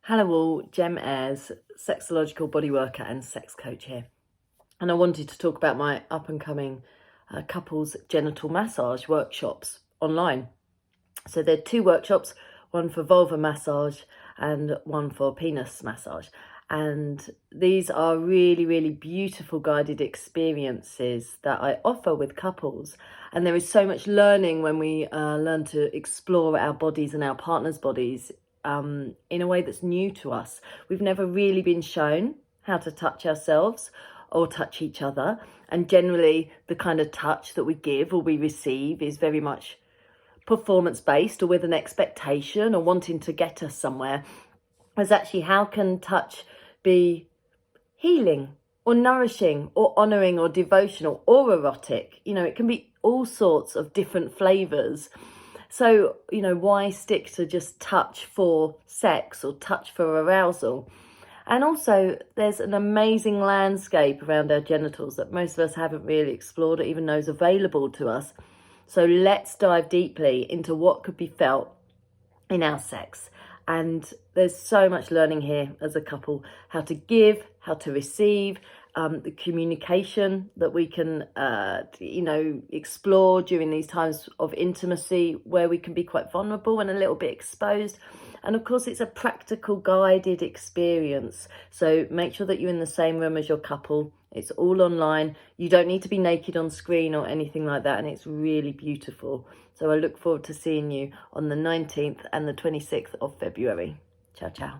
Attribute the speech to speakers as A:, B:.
A: Hello all, Jem Ayres, sexological bodyworker and sex coach here. And I wanted to talk about my up and coming couples genital massage workshops online. So there are two workshops, one for vulva massage and one for penis massage. And these are really, really beautiful guided experiences that I offer with couples. And there is so much learning when we learn to explore our bodies and our partner's bodies in a way that's new to us. We've never really been shown how to touch ourselves or touch each other. And generally, the kind of touch that we give or we receive is very much performance-based or with an expectation or wanting to get us somewhere. Whereas actually, how can touch be healing or nourishing or honouring or devotional or erotic? You know, it can be all sorts of different flavours. So, you know, why stick to just touch for sex or touch for arousal? And also, there's an amazing landscape around our genitals that most of us haven't really explored or even knows available to us. So let's dive deeply into what could be felt in our sex. And there's so much learning here as a couple, how to give, how to receive, the communication that we can, explore during these times of intimacy where we can be quite vulnerable and a little bit exposed. And of course, it's a practical guided experience. So make sure that you're in the same room as your couple. It's all online. You don't need to be naked on screen or anything like that. And it's really beautiful. So I look forward to seeing you on the 19th and the 26th of February. Ciao, ciao.